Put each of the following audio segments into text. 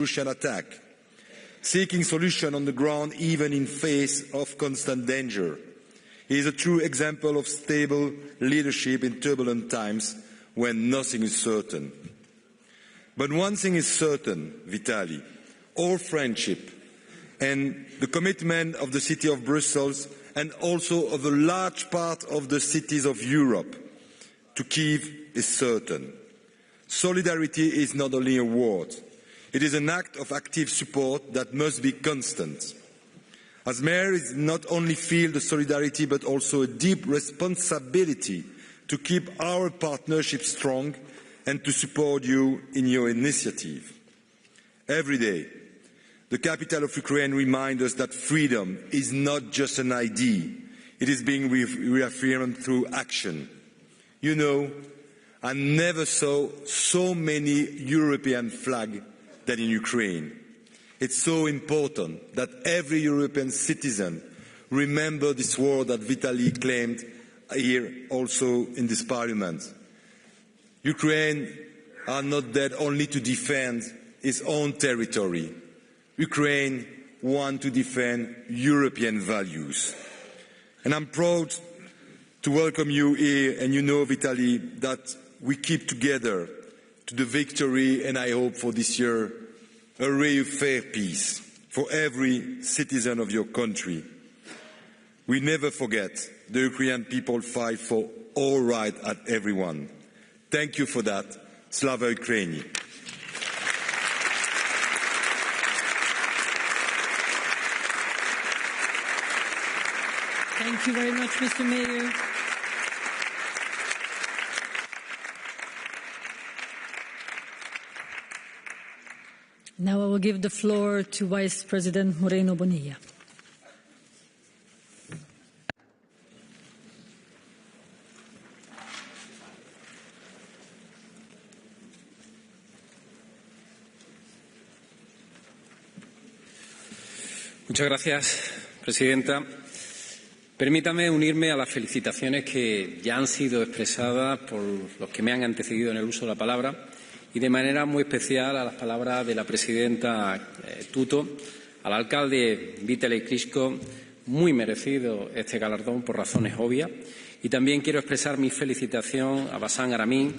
Russian attack, seeking solution on the ground even in face of constant danger. He is a true example of stable leadership in turbulent times when nothing is certain. But one thing is certain, Vitali, our friendship and the commitment of the city of Brussels and also of a large part of the cities of Europe to Kyiv is certain. Solidarity is not only a word, it is an act of active support that must be constant. As mayor, I not only feel the solidarity but also a deep responsibility to keep our partnership strong and to support you in your initiative. Every day, the capital of Ukraine reminds us that freedom is not just an idea, it is being reaffirmed through action. You know, I never saw so many European flags than in Ukraine. It's so important that every European citizen remember this word that Vitali claimed here also in this parliament. Ukraine are not there only to defend its own territory. Ukraine wants to defend European values. And I'm proud to welcome you here, and you know, Vitali, that we keep together to the victory, and I hope for this year, a real fair peace for every citizen of your country. We never forget the Ukrainian people fight for all right at everyone. Thank you for that. Slava Ukraini. Thank you very much, Mr. Mayor. Now I will give the floor to Vice President Moreno Bonilla. Muchas gracias, Presidenta. Permítame unirme a las felicitaciones que ya han sido expresadas por los que me han antecedido en el uso de la palabra y de manera muy especial a las palabras de la Presidenta Tuto, al alcalde Vitali Klitschko, muy merecido este galardón por razones obvias, y también quiero expresar mi felicitación a Bassam Aramin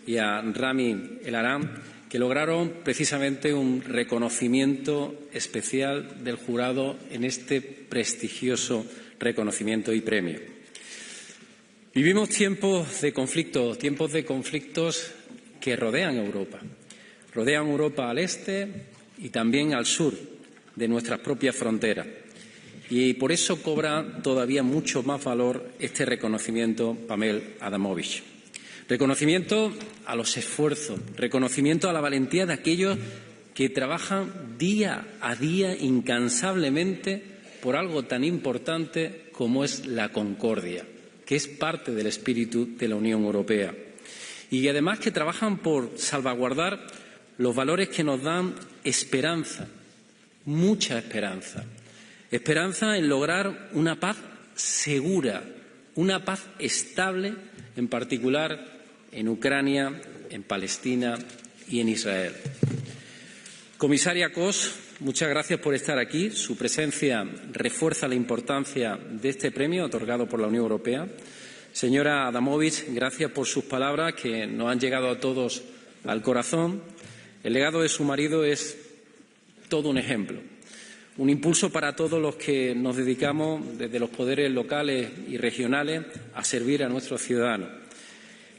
y a Rami Elhanan, que lograron precisamente un reconocimiento especial del jurado en este prestigioso reconocimiento y premio. Vivimos tiempos de conflictos que rodean Europa al este y también al sur de nuestras propias fronteras. Y por eso cobra todavía mucho más valor este reconocimiento Pawel Adamowicz. Reconocimiento a los esfuerzos, reconocimiento a la valentía de aquellos que trabajan día a día incansablemente por algo tan importante como es la concordia, que es parte del espíritu de la Unión Europea. Y además que trabajan por salvaguardar los valores que nos dan esperanza, mucha esperanza. Esperanza en lograr una paz segura, una paz estable, en particular en Ucrania, en Palestina y en Israel. Comisaria Kos, muchas gracias por estar aquí. Su presencia refuerza la importancia de este premio otorgado por la Unión Europea. Señora Adamowicz, gracias por sus palabras que nos han llegado a todos al corazón. El legado de su marido es todo un ejemplo, un impulso para todos los que nos dedicamos desde los poderes locales y regionales a servir a nuestros ciudadanos.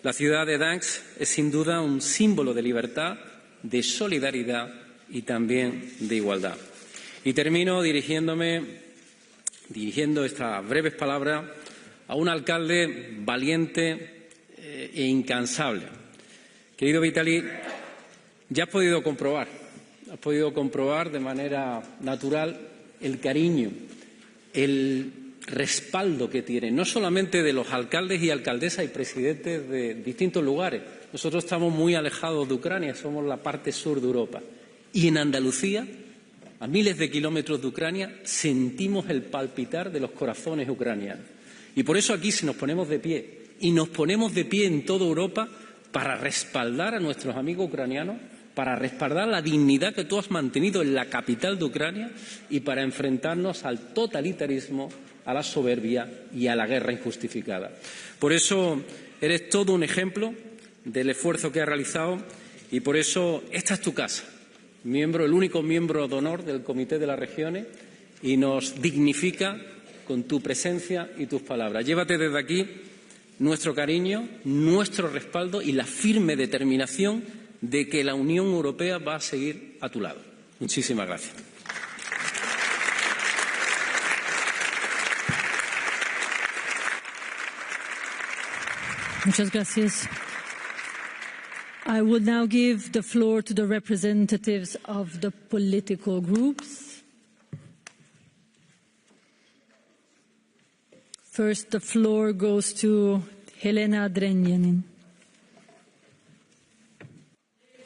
La ciudad de Gdansk es sin duda un símbolo de libertad, de solidaridad y también de igualdad. Y termino dirigiendo estas breves palabras a un alcalde valiente e incansable. Querido Vitali, ya has podido comprobar de manera natural el cariño, el respaldo que tiene, no solamente de los alcaldes y alcaldesas y presidentes de distintos lugares. Nosotros estamos muy alejados de Ucrania, somos la parte sur de Europa. Y en Andalucía, a miles de kilómetros de Ucrania, sentimos el palpitar de los corazones ucranianos. Y por eso aquí nos ponemos de pie, y nos ponemos de pie en toda Europa para respaldar a nuestros amigos ucranianos, para respaldar la dignidad que tú has mantenido en la capital de Ucrania y para enfrentarnos al totalitarismo, a la soberbia y a la guerra injustificada. Por eso eres todo un ejemplo del esfuerzo que has realizado y por eso esta es tu casa, el único miembro de honor del Comité de las Regiones, y nos dignifica con tu presencia y tus palabras. Llévate desde aquí nuestro cariño, nuestro respaldo y la firme determinación de que la Unión Europea va a seguir a tu lado. Muchísimas gracias. Muchas gracias. I will now give the floor to the representatives of the political groups. First, the floor goes to Helena Drenjanin.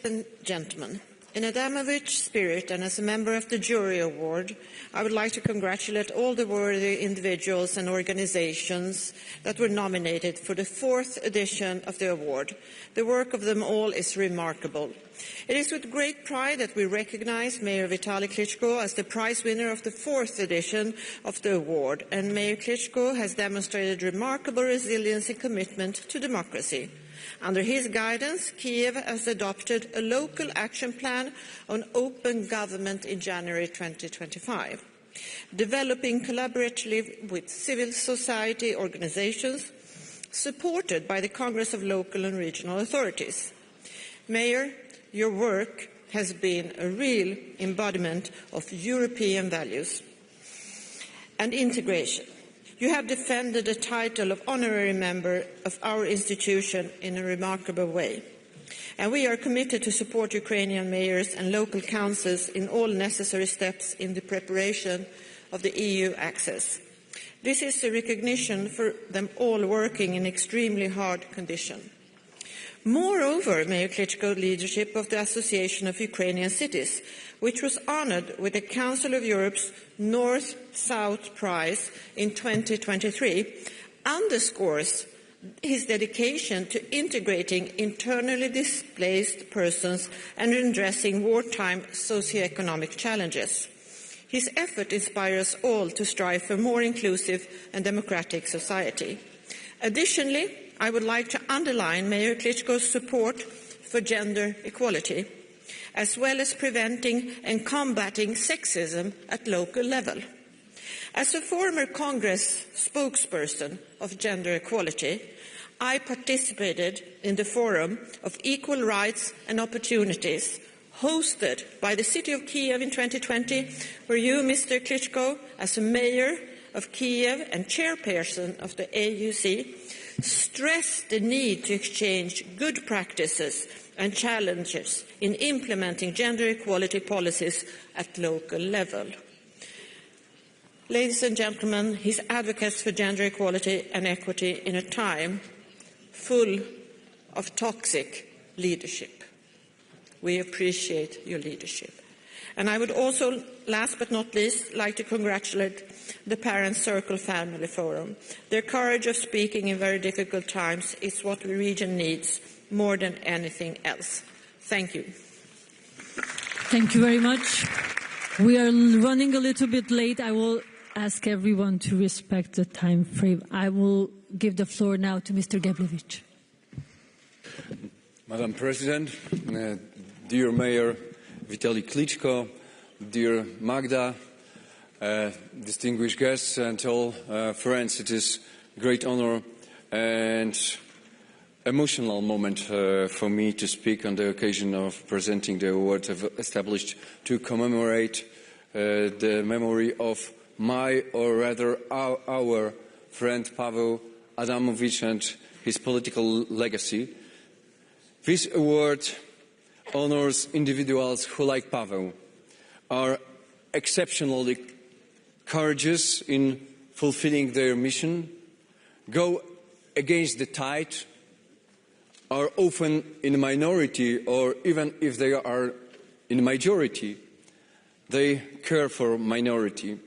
Ladies and gentlemen, in Adamowicz spirit and as a member of the jury award, I would like to congratulate all the worthy individuals and organizations that were nominated for the 4th edition of the award. The work of them all is remarkable. It is with great pride that we recognize Mayor Vitali Klitschko as the prize winner of the 4th edition of the award, and Mayor Klitschko has demonstrated remarkable resilience and commitment to democracy. Under his guidance, Kyiv has adopted a local action plan on open government in January 2025, developing collaboratively with civil society organizations supported by the Congress of Local and Regional Authorities. Mayor, your work has been a real embodiment of European values and integration. You have defended the title of honorary member of our institution in a remarkable way. And we are committed to support Ukrainian mayors and local councils in all necessary steps in the preparation of the EU access. This is a recognition for them all working in extremely hard conditions. Moreover, Mayor Klitschko's leadership of the Association of Ukrainian Cities, which was honoured with the Council of Europe's North-South Prize in 2023, underscores his dedication to integrating internally displaced persons and addressing wartime socio-economic challenges. His effort inspires us all to strive for a more inclusive and democratic society. Additionally, I would like to underline Mayor Klitschko's support for gender equality, as well as preventing and combating sexism at local level. As a former Congress spokesperson of gender equality, I participated in the Forum of Equal Rights and Opportunities, hosted by the city of Kyiv in 2020, where you, Mr. Klitschko, as a mayor of Kyiv and chairperson of the AUC, stressed the need to exchange good practices and challenges in implementing gender equality policies at local level. Ladies and gentlemen, he's advocates for gender equality and equity in a time full of toxic leadership. We appreciate your leadership. And I would also, last but not least, like to congratulate the Parents Circle Family Forum. Their courage of speaking in very difficult times is what the region needs more than anything else. Thank you. Thank you very much. We are running a little bit late. I will ask everyone to respect the time frame. I will give the floor now to Mr. Geblevich. Madam President, dear Mayor Vitali Klitschko, dear Magda, distinguished guests and all friends, it is a great honor and emotional moment for me to speak on the occasion of presenting the award established to commemorate the memory of my, or rather our friend Pawel Adamowicz and his political legacy. This award honors individuals who, like Paweł, are exceptionally courageous in fulfilling their mission, go against the tide, are often in a minority, or even if they are in majority, they care for minority.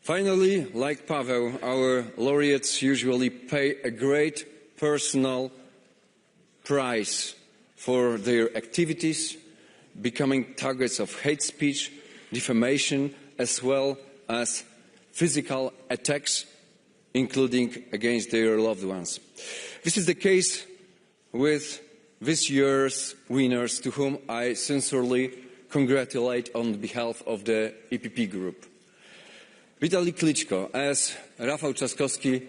Finally, like Paweł, our laureates usually pay a great personal price for their activities, becoming targets of hate speech, defamation, as well as physical attacks, including against their loved ones. This is the case with this year's winners, to whom I sincerely congratulate on behalf of the EPP group. Vitali Klitschko, as Rafal Trzaskowski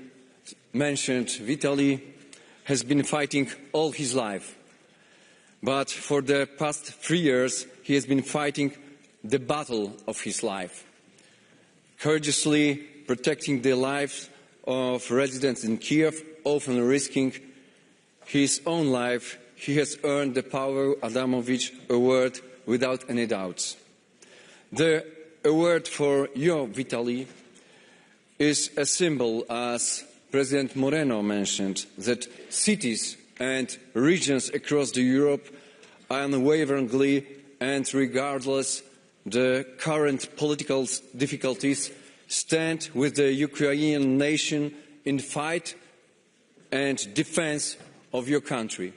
mentioned, Vitali has been fighting all his life. But for the past 3 years, he has been fighting the battle of his life, courageously protecting the lives of residents in Kyiv, often risking his own life. He has earned the Pawel Adamowicz Award without any doubts. The award for you, Vitali, is a symbol, as President Moreno mentioned, that cities and regions across Europe unwaveringly and regardless the current political difficulties stand with the Ukrainian nation in fight and defense of your country.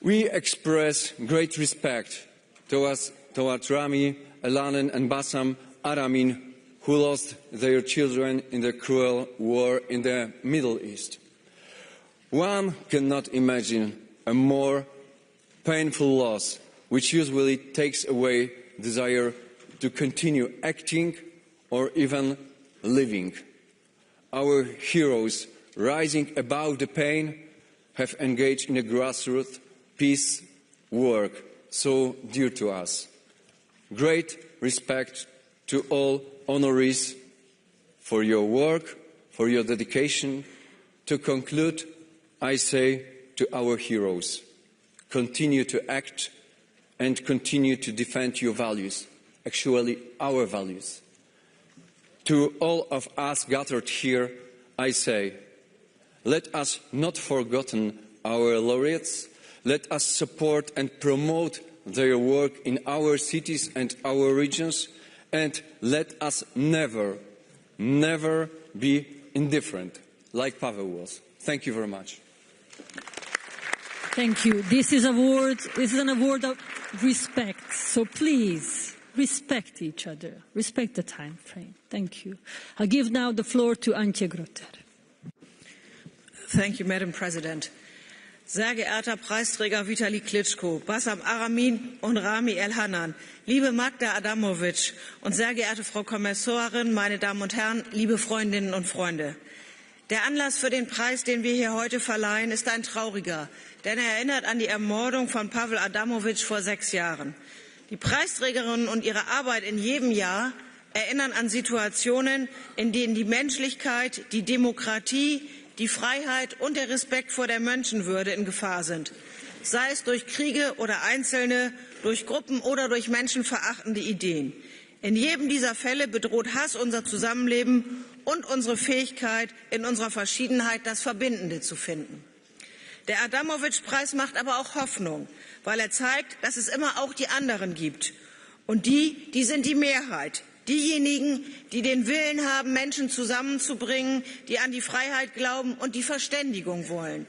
We express great respect towards Rami Elhanan and Bassam Aramin, who lost their children in the cruel war in the Middle East. One cannot imagine a more painful loss, which usually takes away desire to continue acting or even living. Our heroes, rising above the pain, have engaged in a grassroots peace work so dear to us. Great respect to all honorees for your work, for your dedication. To conclude, I say to our heroes, continue to act and continue to defend your values, actually our values. To all of us gathered here, I say, let us not forget our laureates, let us support and promote their work in our cities and our regions, and let us never, never be indifferent, like Pavel was. Thank you very much. Thank you. This is an award of respect, so please respect each other, respect the time frame. Thank you. I'll give now the floor to Antje Grotter. Thank you, Madam President. Sehr geehrter Preisträger Vitali Klitschko, Bassam Aramin und Rami Elhanan, liebe Magda Adamowicz und sehr geehrte Frau Kommissarin, meine Damen und Herren, liebe Freundinnen und Freunde. Der Anlass für den Preis, den wir hier heute verleihen, ist ein trauriger, denn er erinnert an die Ermordung von Pawel Adamowicz vor 6 Jahren. Die Preisträgerinnen und ihre Arbeit in jedem Jahr erinnern an Situationen, in denen die Menschlichkeit, die Demokratie, die Freiheit und der Respekt vor der Menschenwürde in Gefahr sind, sei es durch Kriege oder Einzelne, durch Gruppen oder durch menschenverachtende Ideen. In jedem dieser Fälle bedroht Hass unser Zusammenleben und unsere Fähigkeit, in unserer Verschiedenheit das Verbindende zu finden. Der Adamowicz-Preis macht aber auch Hoffnung, weil er zeigt, dass es immer auch die anderen gibt. Und die sind die Mehrheit. Diejenigen, die den Willen haben, Menschen zusammenzubringen, die an die Freiheit glauben und die Verständigung wollen.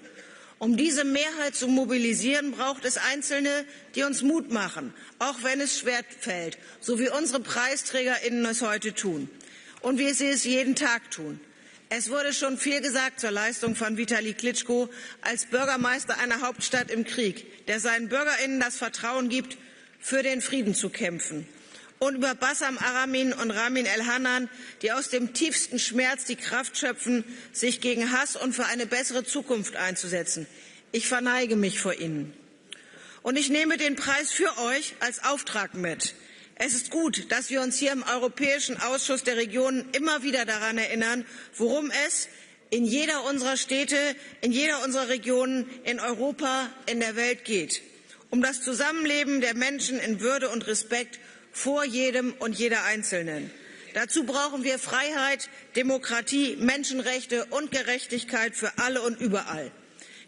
Um diese Mehrheit zu mobilisieren, braucht es Einzelne, die uns Mut machen, auch wenn es schwerfällt, so wie unsere PreisträgerInnen es heute tun und wie sie es jeden Tag tun. Es wurde schon viel gesagt zur Leistung von Vitali Klitschko als Bürgermeister einer Hauptstadt im Krieg, der seinen BürgerInnen das Vertrauen gibt, für den Frieden zu kämpfen. Und über Bassam Aramin und Rami Elhanan, die aus dem tiefsten Schmerz die Kraft schöpfen, sich gegen Hass und für eine bessere Zukunft einzusetzen. Ich verneige mich vor ihnen. Und ich nehme den Preis für euch als Auftrag mit. Es ist gut, dass wir uns hier im Europäischen Ausschuss der Regionen immer wieder daran erinnern, worum es in jeder unserer Städte, in jeder unserer Regionen in Europa, in der Welt geht. Um das Zusammenleben der Menschen in Würde und Respekt vor jedem und jeder Einzelnen. Dazu brauchen wir Freiheit, Demokratie, Menschenrechte und Gerechtigkeit für alle und überall.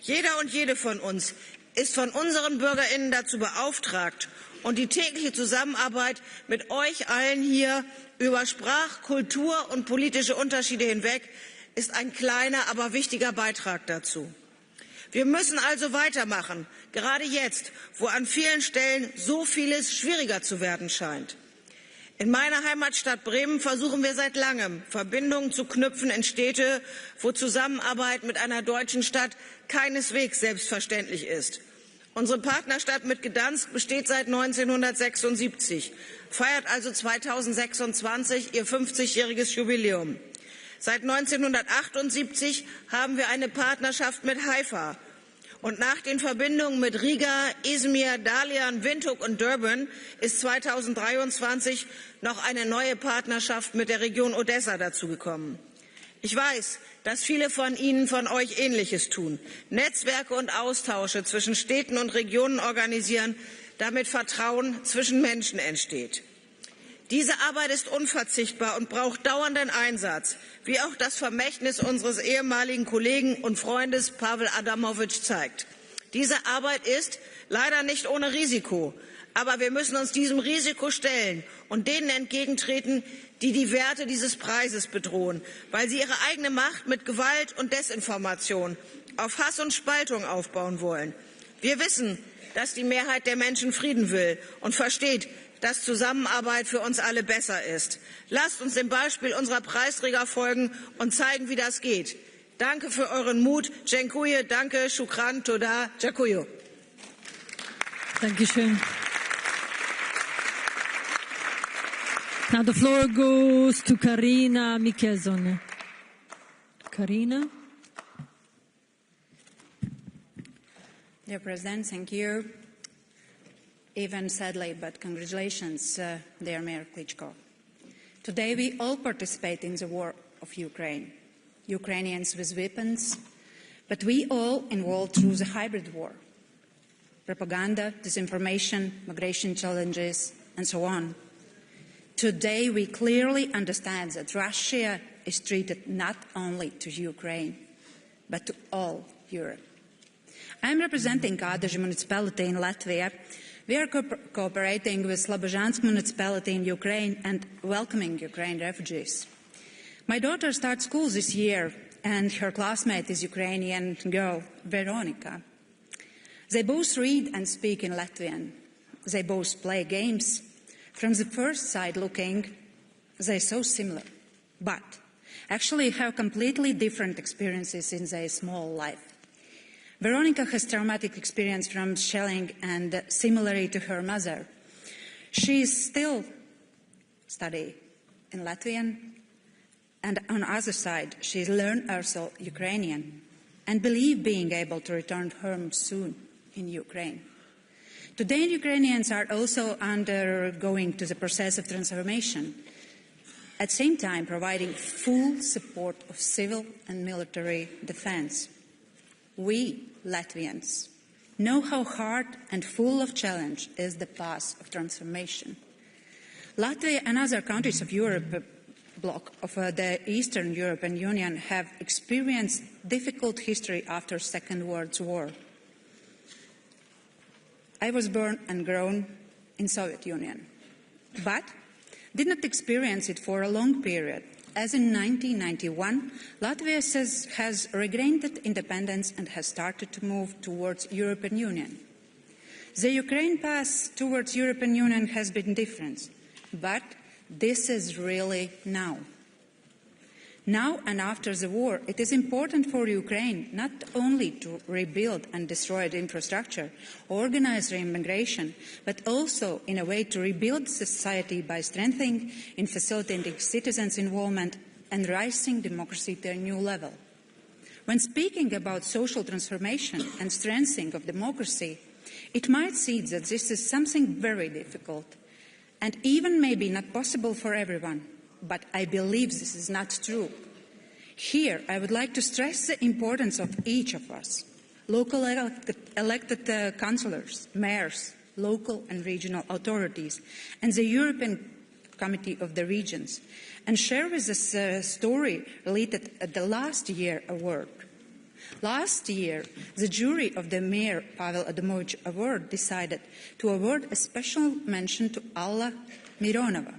Jeder und jede von uns ist von unseren BürgerInnen dazu beauftragt, und die tägliche Zusammenarbeit mit euch allen hier über Sprach-, Kultur- und politische Unterschiede hinweg ist ein kleiner, aber wichtiger Beitrag dazu. Wir müssen also weitermachen, gerade jetzt, wo an vielen Stellen so vieles schwieriger zu werden scheint. In meiner Heimatstadt Bremen versuchen wir seit langem, Verbindungen zu knüpfen in Städte, wo Zusammenarbeit mit einer deutschen Stadt keineswegs selbstverständlich ist. Unsere Partnerstadt mit Gdansk besteht seit 1976, feiert also 2026 ihr 50-jähriges Jubiläum. Seit 1978 haben wir eine Partnerschaft mit Haifa. Und nach den Verbindungen mit Riga, Izmir, Dalian, Windhoek und Durban ist 2023 noch eine neue Partnerschaft mit der Region Odessa dazugekommen. Ich weiß, dass viele von Ihnen, von euch Ähnliches tun. Netzwerke und Austausche zwischen Städten und Regionen organisieren, damit Vertrauen zwischen Menschen entsteht. Diese Arbeit ist unverzichtbar und braucht dauernden Einsatz, wie auch das Vermächtnis unseres ehemaligen Kollegen und Freundes Pawel Adamowicz zeigt. Diese Arbeit ist leider nicht ohne Risiko, aber wir müssen uns diesem Risiko stellen und denen entgegentreten, die die Werte dieses Preises bedrohen, weil sie ihre eigene Macht mit Gewalt und Desinformation auf Hass und Spaltung aufbauen wollen. Wir wissen, dass die Mehrheit der Menschen Frieden will und versteht, dass Zusammenarbeit für uns alle besser ist. Lasst uns dem Beispiel unserer Preisträger folgen und zeigen, wie das geht. Danke für euren Mut. Dziękuję, danke, shukran, toda, dziękuję. Dankeschön. Now the floor goes to Karina Mikezone. Karina. Dear President, thank you. Even sadly, but congratulations, dear Mayor Klitschko. Today we all participate in the war of Ukraine. Ukrainians with weapons, but we all involved through the hybrid war. Propaganda, disinformation, migration challenges, and so on. Today we clearly understand that Russia is treated not only to Ukraine, but to all Europe. I'm representing Kādaži municipality in Latvia. We are cooperating with Slobozhansk municipality in Ukraine and welcoming Ukrainian refugees. My daughter starts school this year, and her classmate is Ukrainian girl, Veronica. They both read and speak in Latvian. They both play games. From the first sight looking, they're so similar, but actually have completely different experiences in their small life. Veronica has traumatic experience from shelling, and similarly to her mother, she is still studying in Latvian, and on the other side, she learned also Ukrainian and believe being able to return home soon in Ukraine. Today, Ukrainians are also undergoing to the process of transformation, at the same time providing full support of civil and military defense. We, Latvians, know how hard and full of challenge is the path of transformation. Latvia and other countries of Europe bloc of the Eastern European Union have experienced difficult history after Second World War. I was born and grown in Soviet Union, but did not experience it for a long period. As in 1991, Latvia has regained independence and has started to move towards European Union. The Ukraine path towards European Union has been different, but this is really now. Now and after the war, it is important for Ukraine not only to rebuild and destroy the infrastructure, organize immigration, but also in a way to rebuild society by strengthening and facilitating citizens' involvement and raising democracy to a new level. When speaking about social transformation and strengthening of democracy, it might seem that this is something very difficult and even maybe not possible for everyone. But I believe this is not true. Here, I would like to stress the importance of each of us, local elected councillors, mayors, local and regional authorities, and the European Committee of the Regions, and share with us a story related at the last year award. Last year, the jury of the Mayor Pawel Adamowicz Award decided to award a special mention to Alla Mironova.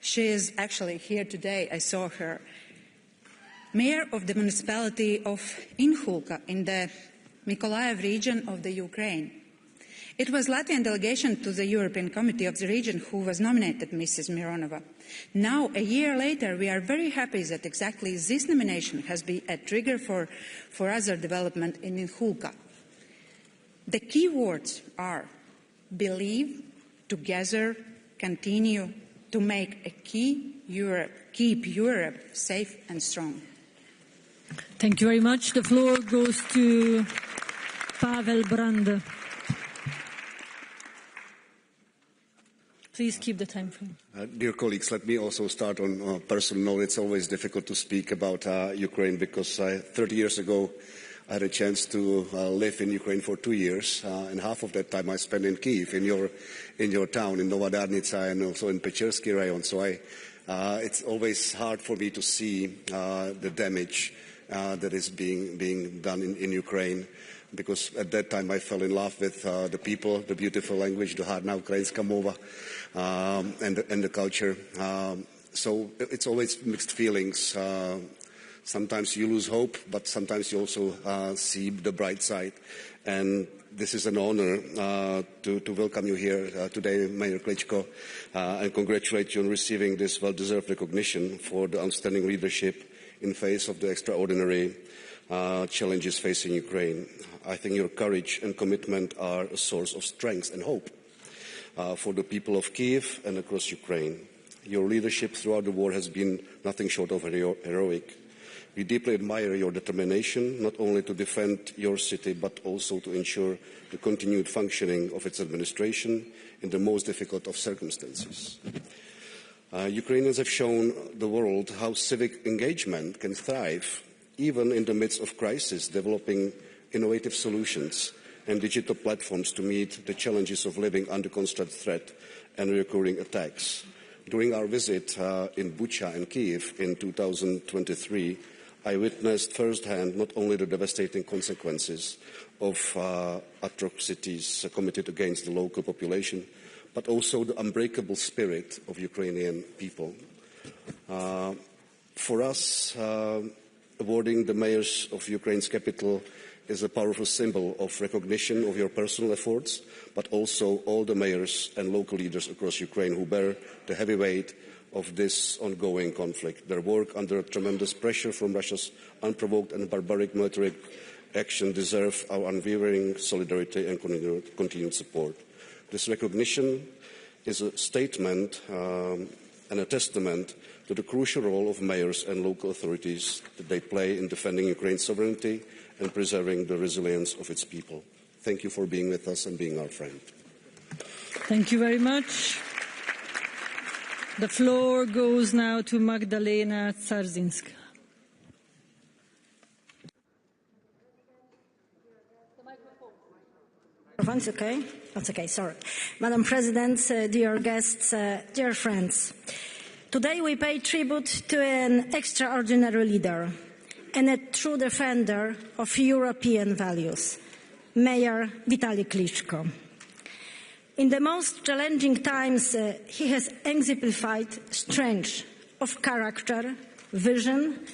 She is actually here today. I saw her. Mayor of the municipality of Inhulka in the Mykolaiv region of the Ukraine. It was Latvian delegation to the European Committee of the region who was nominated Mrs. Mironova. Now, a year later, we are very happy that exactly this nomination has been a trigger for other development in Inhulka. The key words are believe, together, continue to make keep Europe safe and strong. Thank you very much. The floor goes to Pavel Brand. Please keep the time frame. Dear colleagues, let me also start on a personal note. It's always difficult to speak about Ukraine because 30 years ago I had a chance to live in Ukraine for 2 years, and half of that time I spent in Kyiv, in your town, in Novodarnitsa, and also in Pechersky Rayon. So it's always hard for me to see the damage that is being done in Ukraine, because at that time I fell in love with the people, the beautiful language, the Harna Ukrainska mova, and the culture. So it's always mixed feelings. Sometimes you lose hope, but sometimes you also see the bright side. And this is an honor to welcome you here today, Mayor Klitschko, and congratulate you on receiving this well-deserved recognition for the outstanding leadership in face of the extraordinary challenges facing Ukraine. I think your courage and commitment are a source of strength and hope for the people of Kyiv and across Ukraine. Your leadership throughout the war has been nothing short of heroic. We deeply admire your determination, not only to defend your city, but also to ensure the continued functioning of its administration in the most difficult of circumstances. Ukrainians have shown the world how civic engagement can thrive, even in the midst of crisis, developing innovative solutions and digital platforms to meet the challenges of living under constant threat and recurring attacks. During our visit in Bucha and Kyiv in 2023, I witnessed firsthand not only the devastating consequences of atrocities committed against the local population, but also the unbreakable spirit of Ukrainian people. For us, awarding the mayors of Ukraine's capital is a powerful symbol of recognition of your personal efforts, but also all the mayors and local leaders across Ukraine who bear the heavy weight of this ongoing conflict. Their work under tremendous pressure from Russia's unprovoked and barbaric military action deserve our unwavering solidarity and continued support. This recognition is a statement and a testament to the crucial role of mayors and local authorities that they play in defending Ukraine's sovereignty and preserving the resilience of its people. Thank you for being with us and being our friend. Thank you very much. The floor goes now to Magdalena Czarzinska. That's okay. That's okay, sorry. Madam President, dear guests, dear friends. Today we pay tribute to an extraordinary leader and a true defender of European values, Mayor Vitali Klitschko. In the most challenging times, he has exemplified strength of character, vision,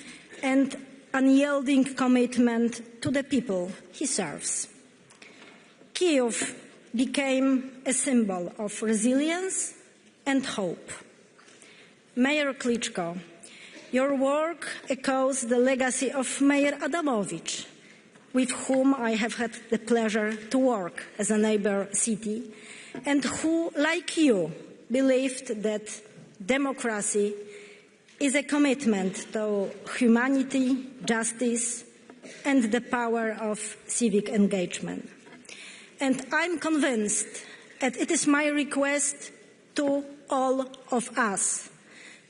and unyielding commitment to the people he serves. Kyiv became a symbol of resilience and hope. Mayor Klitschko, your work echoes the legacy of Mayor Adamowicz, with whom I have had the pleasure to work as a neighbor city, and who, like you, believed that democracy is a commitment to humanity, justice, and the power of civic engagement. And I'm convinced that it is my request to all of us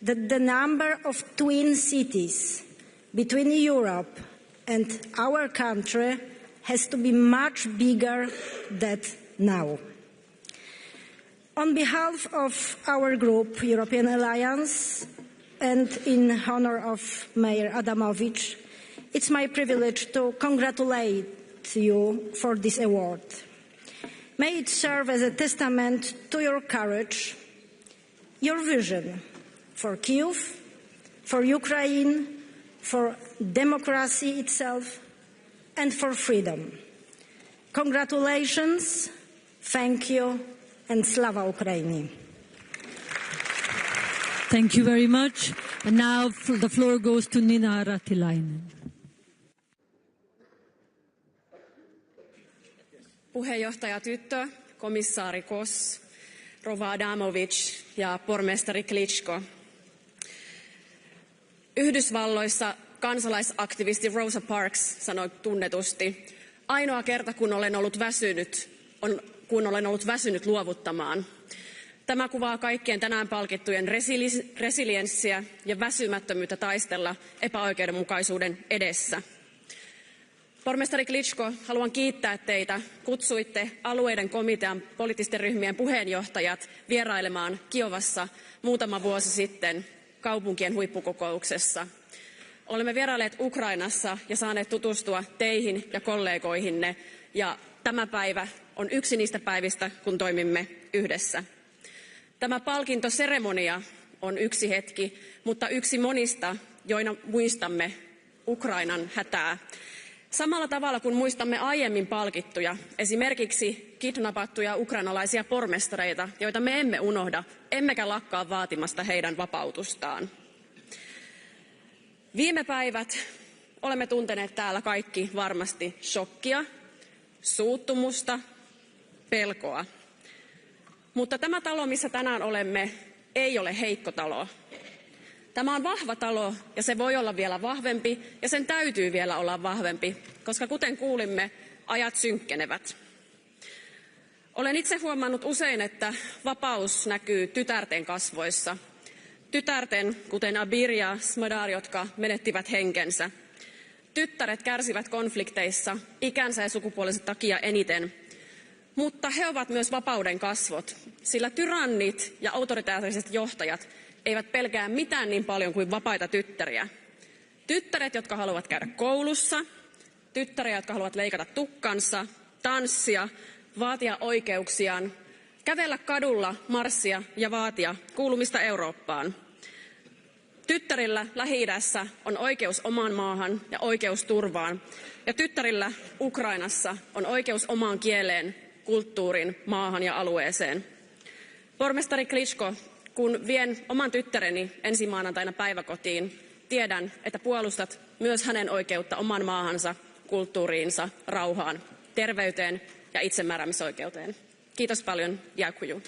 that the number of twin cities between Europe and our country has to be much bigger than now. On behalf of our group, European Alliance, and in honor of Mayor Adamowicz, it's my privilege to congratulate you for this award. May it serve as a testament to your courage, your vision for Kyiv, for Ukraine, for democracy itself, and for freedom. Congratulations, thank you, and Slava Ukraini. Thank you very much. And now the floor goes to Nina Ratilainen. Puheenjohtaja Tyttö, komissaari Kos, rouva Adamowicz ja pormestari Klitschko. Yhdysvalloissa kansalaisaktivisti Rosa Parks sanoi tunnetusti, ainoa kerta kun olen ollut väsynyt luovuttamaan. Tämä kuvaa kaikkien tänään palkittujen resilienssiä ja väsymättömyyttä taistella epäoikeudenmukaisuuden edessä. Pormestari Klitschko, haluan kiittää teitä. Kutsuitte alueiden komitean poliittisten ryhmien puheenjohtajat vierailemaan Kiovassa muutama vuosi sitten kaupunkien huippukokouksessa. Olemme vierailleet Ukrainassa ja saaneet tutustua teihin ja kollegoihinne, ja tämä päivä on yksi niistä päivistä, kun toimimme yhdessä. Tämä palkintoseremonia on yksi hetki, mutta yksi monista, joina muistamme Ukrainan hätää. Samalla tavalla kuin muistamme aiemmin palkittuja, esimerkiksi kidnappattuja ukrainalaisia pormestareita, joita me emme unohda, emmekä lakkaa vaatimasta heidän vapautustaan. Viime päivät olemme tunteneet täällä kaikki varmasti shokkia, suuttumusta, pelkoa. Mutta tämä talo, missä tänään olemme, ei ole heikko talo. Tämä on vahva talo ja se voi olla vielä vahvempi ja sen täytyy vielä olla vahvempi, koska kuten kuulimme, ajat synkkenevät. Olen itse huomannut usein, että vapaus näkyy tytärten kasvoissa. Tytärten, kuten Abir ja Smadar, jotka menettivät henkensä. Tyttäret kärsivät konflikteissa ikänsä ja sukupuolensa takia eniten. Mutta he ovat myös vapauden kasvot, sillä tyrannit ja autoritaariset johtajat eivät pelkää mitään niin paljon kuin vapaita tyttäriä. Tyttäret, jotka haluavat käydä koulussa, tyttäriä, jotka haluavat leikata tukkansa, tanssia, vaatia oikeuksiaan, kävellä kadulla, marssia ja vaatia kuulumista Eurooppaan. Tyttärillä Lähi-idässä on oikeus omaan maahan ja oikeus turvaan, ja tyttärillä Ukrainassa on oikeus omaan kieleen, kulttuuriin, maahan ja alueeseen. Pormestari Klitschko, kun vien oman tyttäreni ensi maanantaina päiväkotiin, tiedän, että puolustat myös hänen oikeutta oman maahansa, kulttuuriinsa, rauhaan, terveyteen ja itsemääräämisoikeuteen. Kiitos paljon, Jakuju.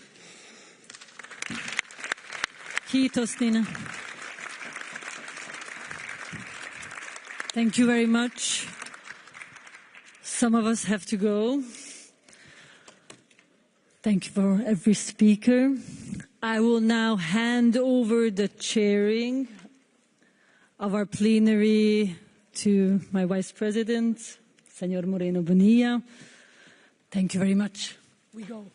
Kiitos, Nina. Thank you very much. Some of us have to go. Thank you for every speaker. I will now hand over the chairing of our plenary to my Vice President, Senor Moreno Bonilla. Thank you very much. We go.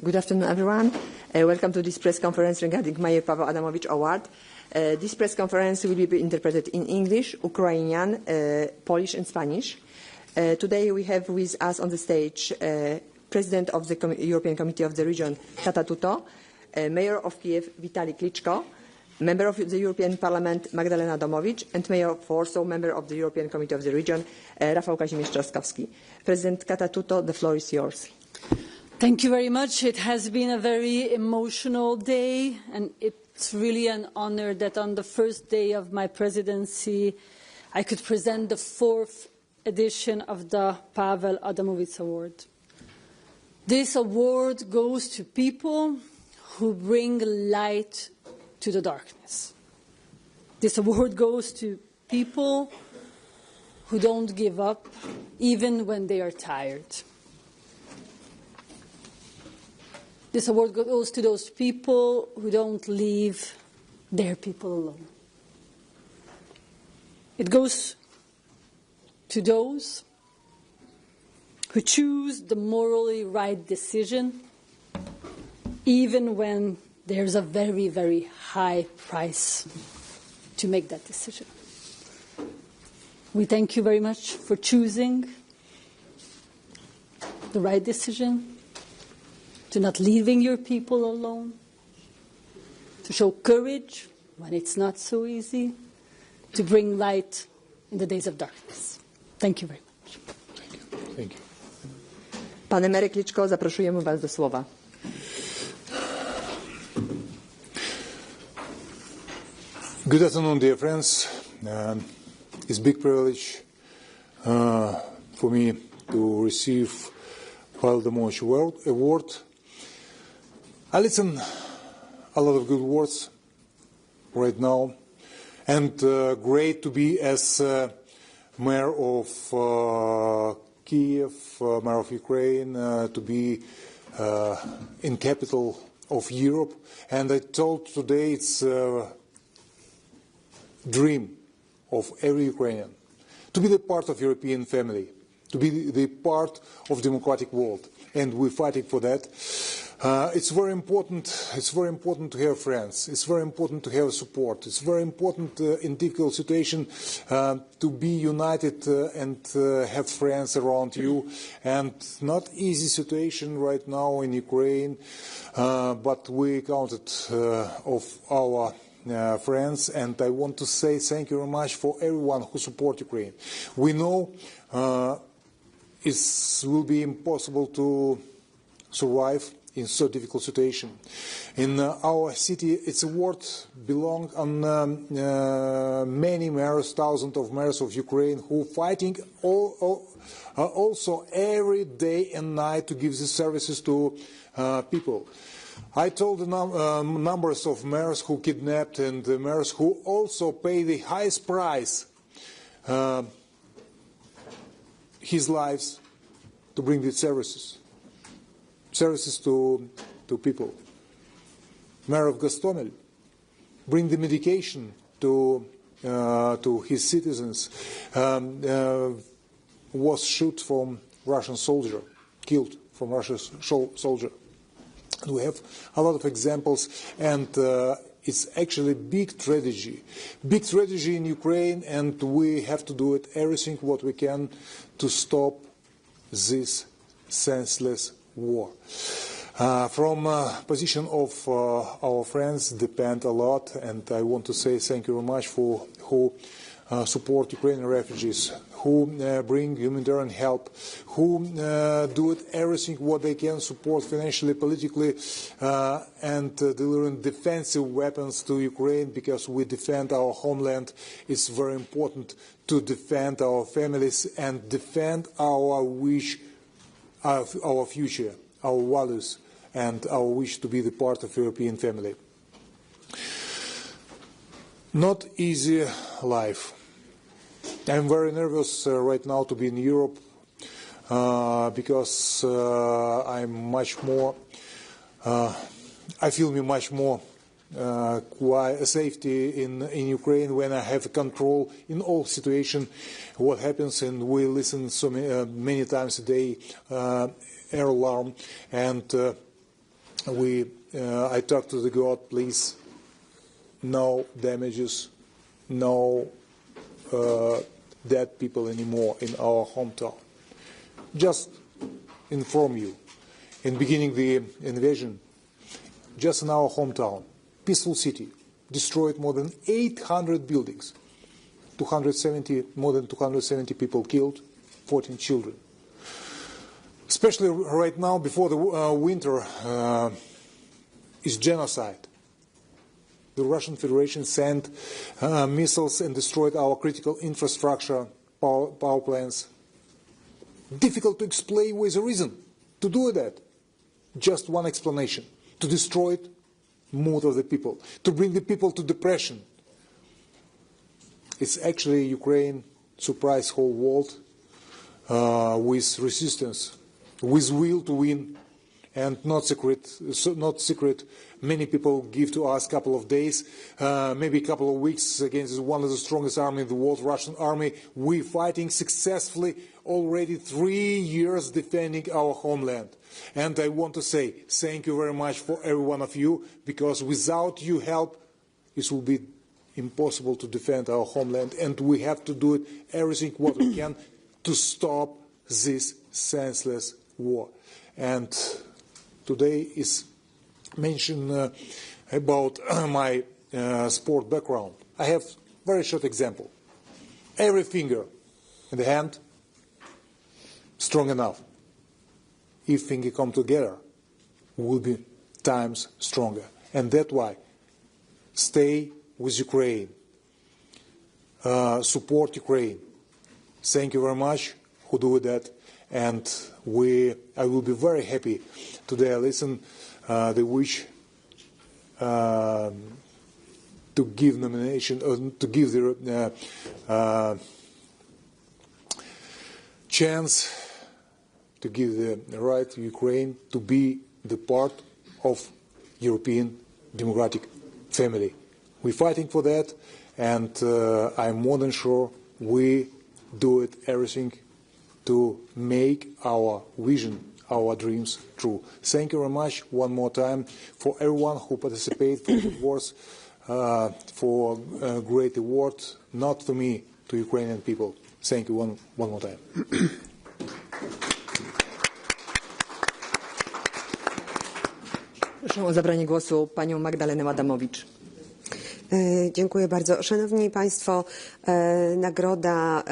Good afternoon, everyone. Welcome to this press conference regarding Mayor Pawel Adamowicz Award. This press conference will be interpreted in English, Ukrainian, Polish and Spanish. Today we have with us on the stage President of the European Committee of the Region, Kata Tuto, Mayor of Kyiv, Vitali Klitschko, Member of the European Parliament, Magdalena Adamowicz, and Mayor of Warsaw, Member of the European Committee of the Region, Rafal Trzaskowski. President Kata Tuto, the floor is yours. Thank you very much. It has been a very emotional day, and it's really an honor that on the first day of my presidency, I could present the 4th edition of the Pawel Adamowicz Award. This award goes to people who bring light to the darkness. This award goes to people who don't give up even when they are tired. This award goes to those people who don't leave their people alone. It goes to those who choose the morally right decision, even when there's a very, very high price to make that decision. We thank you very much for choosing the right decision, to not leaving your people alone, to show courage when it's not so easy, to bring light in the days of darkness. Thank you very much. Thank you. Thank you. Panie Mayor Klitschko, zapraszamy Was do słowa. Good afternoon, dear friends. It's a big privilege for me to receive Pawel Adamowicz Award. I listen a lot of good words right now, and great to be as Mayor of Kyiv, Mayor of Ukraine, to be in capital of Europe. And I told today it's a dream of every Ukrainian to be the part of European family, to be the part of democratic world, and we're fighting for that. It's very important. It's very important to have friends. It's very important to have support. It's very important in difficult situation to be united and have friends around you. And not easy situation right now in Ukraine, but we counted of our friends, and I want to say thank you very much for everyone who support Ukraine. We know it will be impossible to survive in so difficult situation. In our city, its award belongs on many mayors, thousands of mayors of Ukraine who fighting also every day and night to give the services to people. I told the numbers of mayors who kidnapped and the mayors who also pay the highest price, his lives, to bring the services to people. Mayor of Gostomel bring the medication to his citizens. Was shot from Russian soldier, killed from Russian soldier. We have a lot of examples, and it's actually big tragedy in Ukraine, and we have to do everything what we can to stop this senseless war. From position of our friends depend a lot, and I want to say thank you very much for who support Ukrainian refugees, who bring humanitarian help, who do everything what they can, support financially, politically, and delivering defensive weapons to Ukraine, because we defend our homeland. It's very important to defend our families and defend our wish, our future, our values, and our wish to be the part of European family. Not easy life. I'm very nervous right now to be in Europe because I'm much more. I feel me much more safety in Ukraine when I have control in all situations. What happens, and we listen so many times a day, air alarm, and I talked to the God, please, no damages, no dead people anymore in our hometown. Just inform you, in beginning the invasion, just in our hometown, peaceful city, destroyed more than 800 buildings, more than 270 people killed, 14 children. Especially right now, before the winter, is genocide. The Russian Federation sent missiles and destroyed our critical infrastructure, power plants. Difficult to explain with a reason to do that. Just one explanation: to destroy mood of the people, to bring the people to depression. It's actually Ukraine surprised whole world with resistance, with will to win, and not secret. Many people give to us a couple of days, maybe a couple of weeks against one of the strongest armies in the world, Russian army. We're fighting successfully already 3 years defending our homeland. And I want to say thank you very much for every one of you, because without your help, it will be impossible to defend our homeland, and we have to do it everything what we can to stop this senseless war. And today is mentioned about my sport background. I have very short example. Every finger in the hand strong enough. If fingers come together, we will be times stronger. And that's why stay with Ukraine. Support Ukraine. Thank you very much who do that. And I will be very happy today. I listen the wish to give nomination, to give the chance, to give the right to Ukraine to be the part of European democratic family. We're fighting for that, and I'm more than sure we do it everything to make our vision, our dreams true. Thank you very much one more time for everyone who participated for the awards, for a great award, not to me, to Ukrainian people. Thank you one more time. Proszę o zabranie głosu panią Magdalenę Adamowicz. Dziękuję bardzo. Szanowni Państwo, nagroda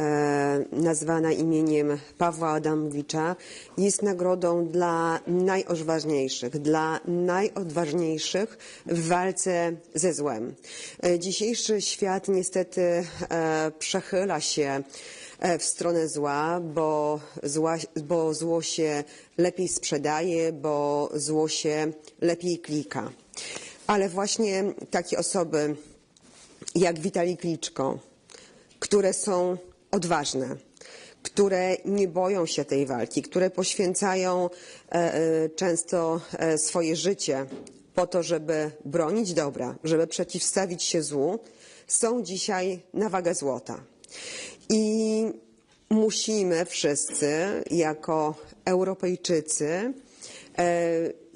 nazwana imieniem Pawła Adamowicza jest nagrodą dla najodważniejszych w walce ze złem. Dzisiejszy świat niestety przechyla się w stronę zła, bo zło się lepiej sprzedaje, bo zło się lepiej klika. Ale właśnie takie osoby jak Vitali Klitschko, które są odważne, które nie boją się tej walki, które poświęcają często swoje życie po to, żeby bronić dobra, żeby przeciwstawić się złu, są dzisiaj na wagę złota. I musimy wszyscy jako Europejczycy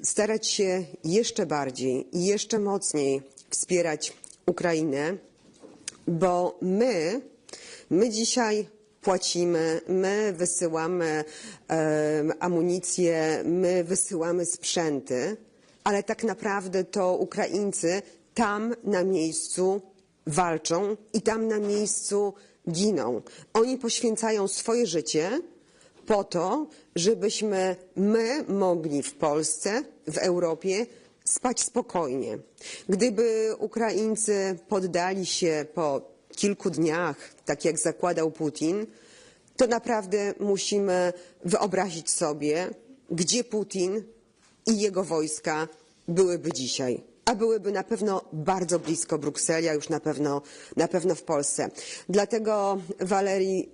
starać się jeszcze bardziej i jeszcze mocniej wspierać Ukrainę, bo my dzisiaj płacimy, my wysyłamy amunicję, my wysyłamy sprzęty, ale tak naprawdę to Ukraińcy tam na miejscu walczą i tam na miejscu giną. Oni poświęcają swoje życie po to, żebyśmy my mogli w Polsce, w Europie spać spokojnie. Gdyby Ukraińcy poddali się po kilku dniach, tak jak zakładał Putin, to naprawdę musimy wyobrazić sobie, gdzie Putin i jego wojska byłyby dzisiaj. A byłyby na pewno bardzo blisko Brukseli, a już na pewno w Polsce. Dlatego, Walerii,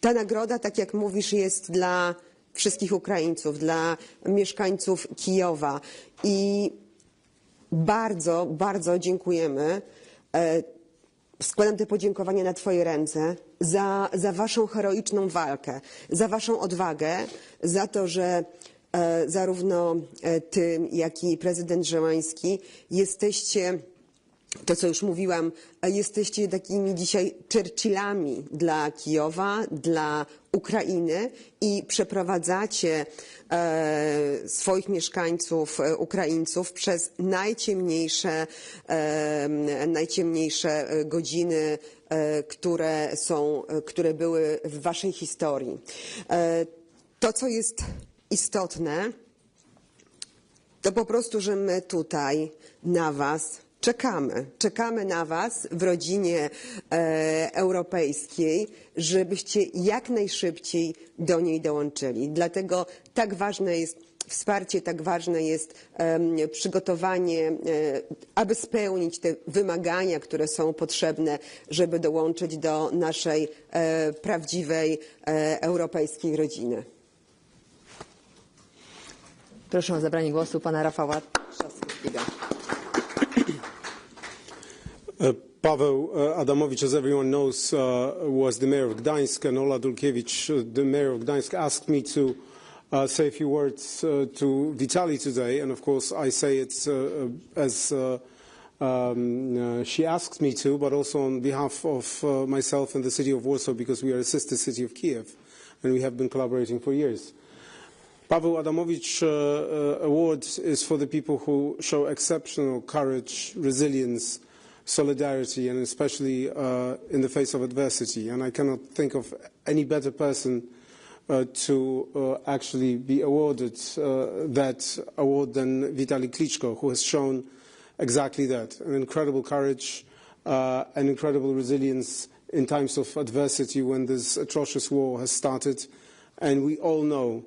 ta nagroda, tak jak mówisz, jest dla wszystkich Ukraińców, dla mieszkańców Kijowa i bardzo, bardzo dziękujemy. Składam te podziękowania na Twoje ręce za Waszą heroiczną walkę, za Waszą odwagę, za to, że zarówno ty, jak i prezydent Zełański jesteście, to co już mówiłam, jesteście takimi dzisiaj Churchillami dla Kijowa, dla Ukrainy i przeprowadzacie swoich mieszkańców, Ukraińców przez najciemniejsze godziny, które były w waszej historii. To, co jest istotne, to po prostu, że my tutaj na was czekamy. Czekamy na was w rodzinie europejskiej, żebyście jak najszybciej do niej dołączyli. Dlatego tak ważne jest wsparcie, tak ważne jest przygotowanie, aby spełnić te wymagania, które są potrzebne, żeby dołączyć do naszej prawdziwej europejskiej rodziny. Proszę o zabranie głosu pana Rafała Trzaskowskiego. Pawel Adamowicz, as everyone knows, was the mayor of Gdańsk, and Ola Dulkiewicz, the mayor of Gdańsk, asked me to say a few words to Vitali today, and of course I say it as she asked me to, but also on behalf of myself and the city of Warsaw, because we are a sister city of Kiev, and we have been collaborating for years. Pawel Adamowicz Award is for the people who show exceptional courage, resilience, solidarity, and especially in the face of adversity. And I cannot think of any better person to actually be awarded that award than Vitali Klitschko, who has shown exactly that, an incredible courage, an incredible resilience in times of adversity when this atrocious war has started. And we all know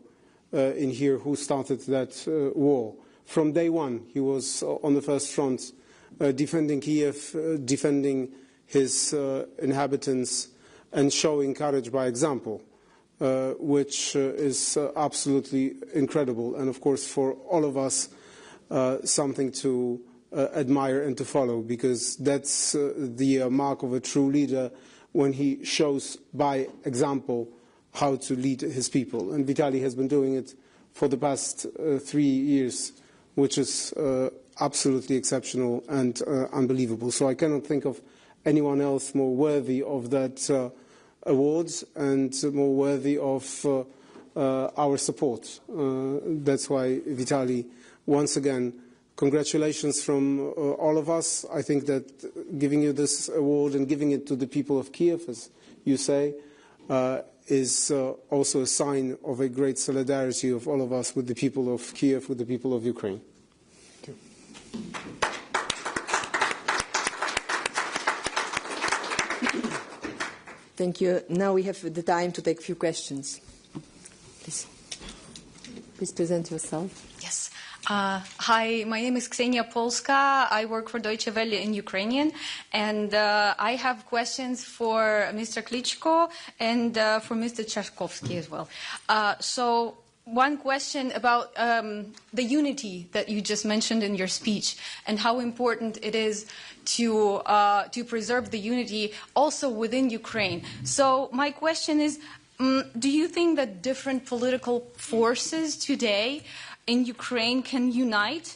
in here who started that war. From day one, he was on the first front, defending Kiev, defending his inhabitants, and showing courage by example, which is absolutely incredible. And of course, for all of us, something to admire and to follow, because that's the mark of a true leader, when he shows by example how to lead his people. And Vitali has been doing it for the past 3 years, which is absolutely exceptional and unbelievable. So I cannot think of anyone else more worthy of that award and more worthy of our support. That's why, Vitali, once again, congratulations from all of us. I think that giving you this award and giving it to the people of Kiev, as you say, is also a sign of a great solidarity of all of us with the people of Kiev, with the people of Ukraine. Thank you. Now we have the time to take a few questions. Please present yourself. Yes. Hi, my name is Ksenia Polska. I work for Deutsche Welle in Ukrainian, and I have questions for Mr. Klitschko and for Mr. Trzaskowski as well. So one question about the unity that you just mentioned in your speech and how important it is to preserve the unity also within Ukraine. So my question is, do you think that different political forces today in Ukraine can unite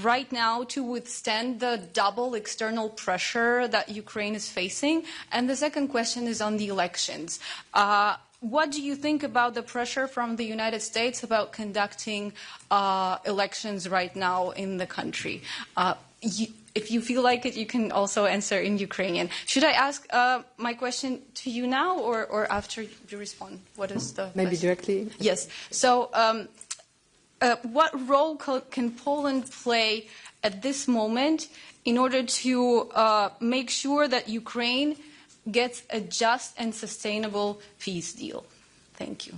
right now to withstand the double external pressure that Ukraine is facing? And the second question is on the elections. What do you think about the pressure from the United States about conducting elections right now in the country? If you feel like it, you can also answer in Ukrainian. Should I ask my question to you now or after you respond? What is the Maybe question? directly? Yes. So what role can Poland play at this moment in order to make sure that Ukraine gets a just and sustainable peace deal? Thank you.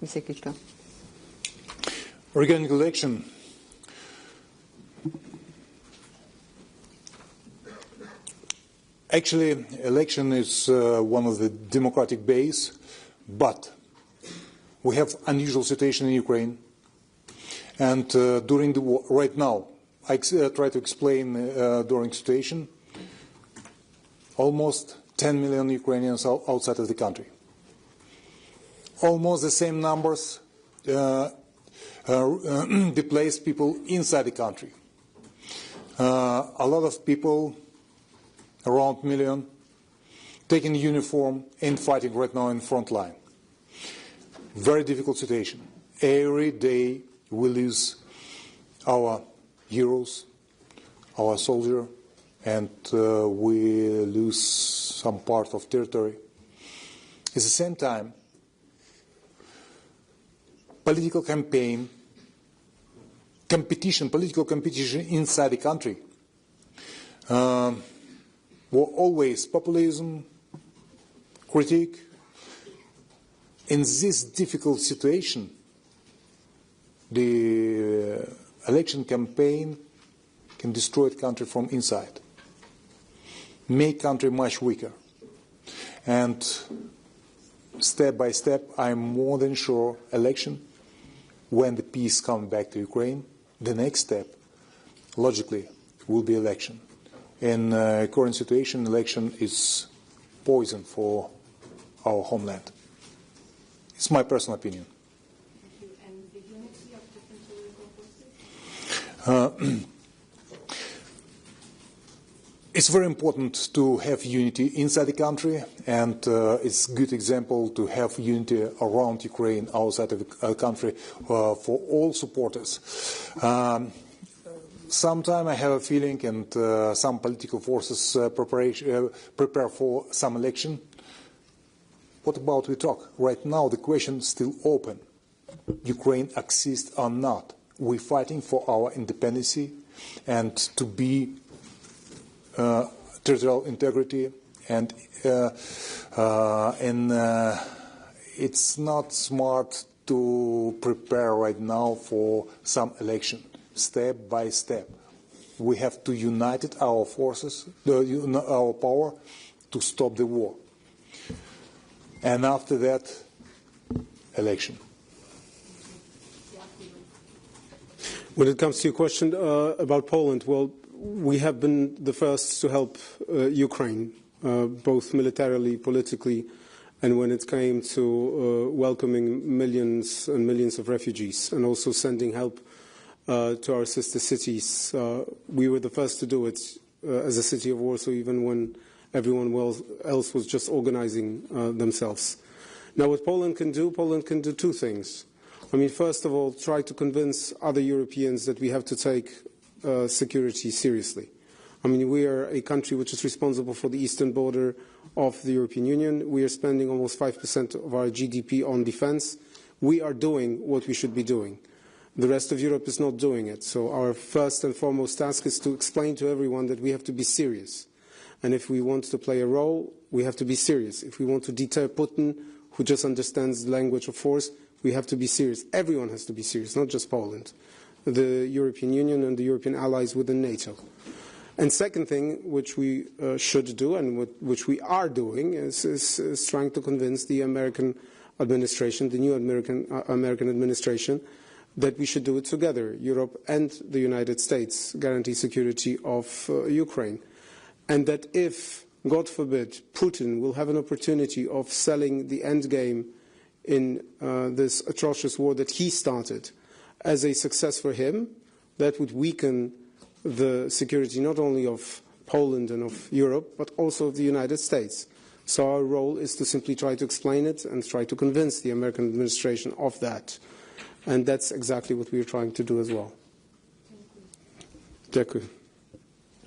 Mr. Klitschko. Regarding election, actually, election is one of the democratic base, but we have unusual situation in Ukraine, and during the war, right now, I try to explain during situation, almost 10 million Ukrainians outside of the country. Almost the same numbers displaced people inside the country. A lot of people, around 1 million, taking uniform and fighting right now in the front line. Very difficult situation. Every day we lose our heroes, our soldier, and we lose some part of territory. At the same time, political competition inside the country were always populism, critique. In this difficult situation, the election campaign can destroy the country from inside, make country much weaker. And step by step, I'm more than sure election, when the peace comes back to Ukraine, the next step, logically, will be election. In current situation, election is poison for our homeland. It's my personal opinion. And the unity of different political forces? It's very important to have unity inside the country, and it's a good example to have unity around Ukraine, outside of the country, for all supporters. Sometimes I have a feeling, and some political forces prepare for some election. What about we talk? Right now the question is still open. Ukraine exists or not? We're fighting for our independence and to be territorial integrity, and it's not smart to prepare right now for some election. Step by step, we have to unite our forces, our power, to stop the war. And after that, election. When it comes to your question about Poland, well, we have been the first to help Ukraine, both militarily, politically, and when it came to welcoming millions and millions of refugees, and also sending help to our sister cities. We were the first to do it as a city of Warsaw, even when everyone else was just organizing themselves. Now, what Poland can do two things. I mean, first of all, try to convince other Europeans that we have to take security seriously. I mean, we are a country which is responsible for the eastern border of the European Union. We are spending almost 5% of our GDP on defense. We are doing what we should be doing. The rest of Europe is not doing it. So our first and foremost task is to explain to everyone that we have to be serious. And if we want to play a role, we have to be serious. If we want to deter Putin, who just understands the language of force, we have to be serious. Everyone has to be serious, not just Poland. The European Union and the European allies within NATO. And second thing, which we should do and which we are doing, is trying to convince the American administration, the new American administration, that we should do it together, Europe and the United States, guarantee security of Ukraine. And that if, God forbid, Putin will have an opportunity of selling the end game in this atrocious war that he started as a success for him, that would weaken the security not only of Poland and of Europe, but also of the United States. So our role is to simply try to explain it and try to convince the American administration of that. And that's exactly what we are trying to do as well. Děkuji.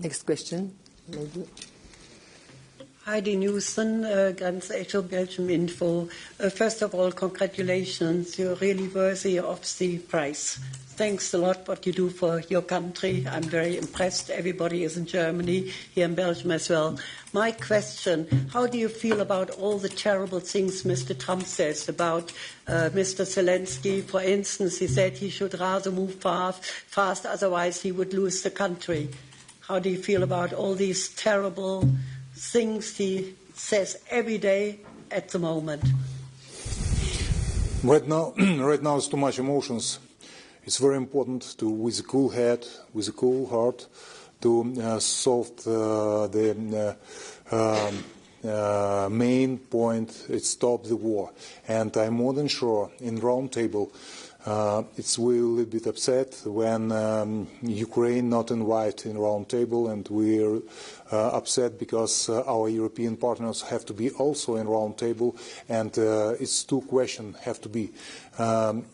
Next question, maybe. Heidi Newson, Ganz Echo Belgium Info. First of all, congratulations. You're really worthy of the prize. Thanks a lot what you do for your country. I'm very impressed. Everybody is in Germany, here in Belgium as well. My question, how do you feel about all the terrible things Mr. Trump says about Mr. Zelensky? For instance, he said he should rather move fast, otherwise he would lose the country. How do you feel about all these terrible things he says every day at the moment? Right now it's too much emotions. It's very important to, with a cool head, with a cool heart, to solve the main point. It stop the war. And I'm more than sure in round table It's we're a little bit upset when Ukraine not invited in round table, and we're upset because our European partners have to be also in round table, and it's two questions have to be.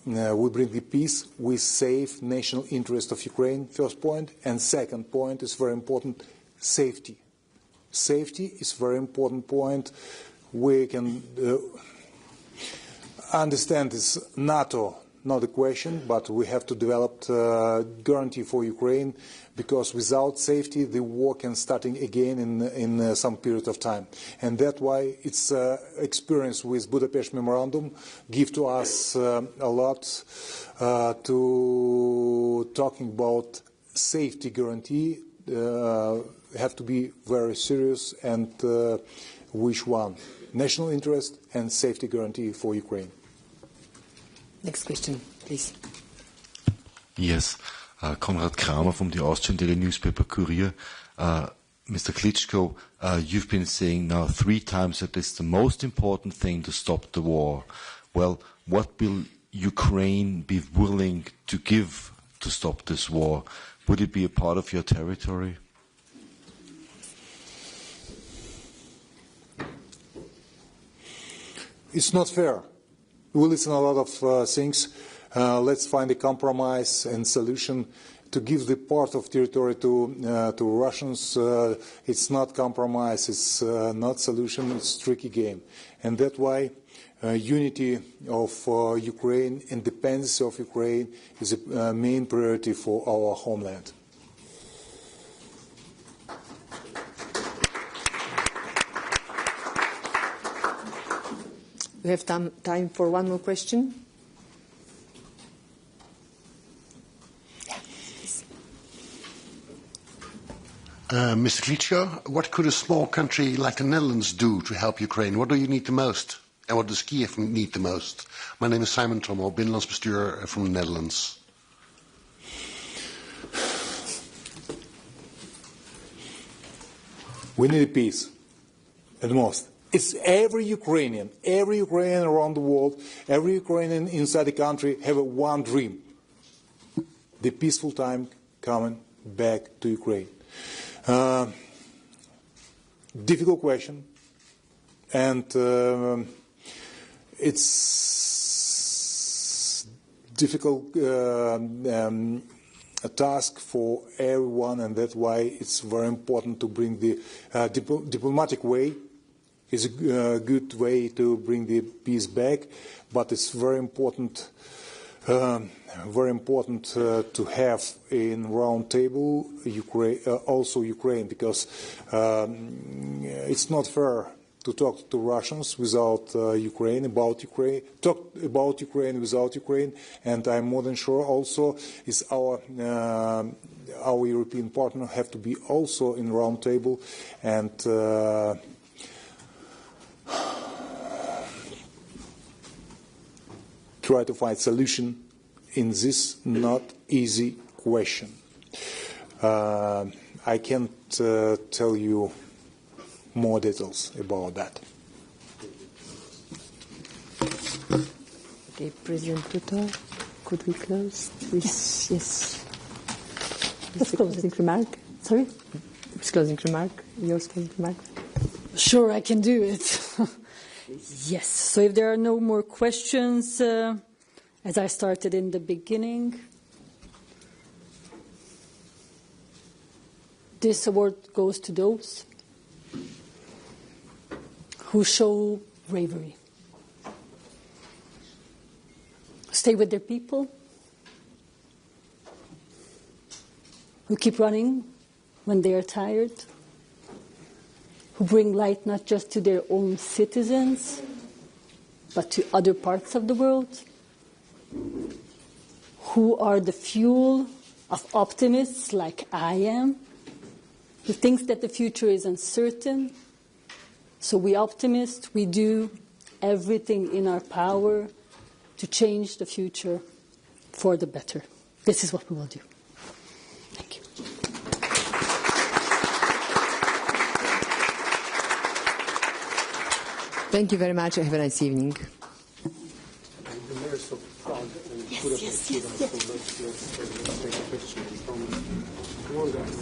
We bring the peace, we save national interest of Ukraine, first point, and second point is very important, safety. Safety is very important point. We can understand this NATO, not a question, but we have to develop guarantee for Ukraine, because without safety the war can start again in some period of time. And that's why its experience with Budapest Memorandum give to us a lot to talking about safety guarantee. Have to be very serious, and which one? National interest and safety guarantee for Ukraine. Next question, please. Yes, Konrad Kramer from the Austrian daily newspaper Kurier. Mr. Klitschko, you've been saying now 3 times that it's the most important thing to stop the war. Well, what will Ukraine be willing to give to stop this war? Would it be a part of your territory? It's not fair. We listen a lot of things. Let's find a compromise and solution to give the part of territory to Russians. It's not compromise. It's not solution. It's tricky game, and that's why unity of Ukraine, independence of Ukraine, is a main priority for our homeland. We have time for one more question. Mr. Klitschko, what could a small country like the Netherlands do to help Ukraine? What do you need the most? And what does Kyiv need the most? My name is Simon Trommel, Binnenlands Bestuur from the Netherlands. We need peace, at most. It's every Ukrainian around the world, every Ukrainian inside the country have one dream: the peaceful time coming back to Ukraine. Difficult question, and it's difficult a task for everyone, and that's why it's very important to bring the diplomatic way. Is a good way to bring the peace back, but it's very important to have in round table Ukraine, also Ukraine, because it's not fair to talk to Russians without Ukraine, talk about Ukraine without Ukraine, and I'm more than sure also is our European partner have to be also in round table, and try to find solution in this not easy question. I can't tell you more details about that. Okay, President Tutor, could we close with yes? Let's close it. Remark. Sorry? Closing remark. Your closing remark. Sure, I can do it. Yes. So if there are no more questions, as I started in the beginning, this award goes to those who show bravery, stay with their people, who keep running when they are tired, who bring light not just to their own citizens, but to other parts of the world, who are the fuel of optimists like I am, who thinks that the future is uncertain. So we optimists, we do everything in our power to change the future for the better. This is what we will do. Thank you. Thank you very much. Have a nice evening. The mayors of hug and put up with students. So let's take a picture. Come on, guys.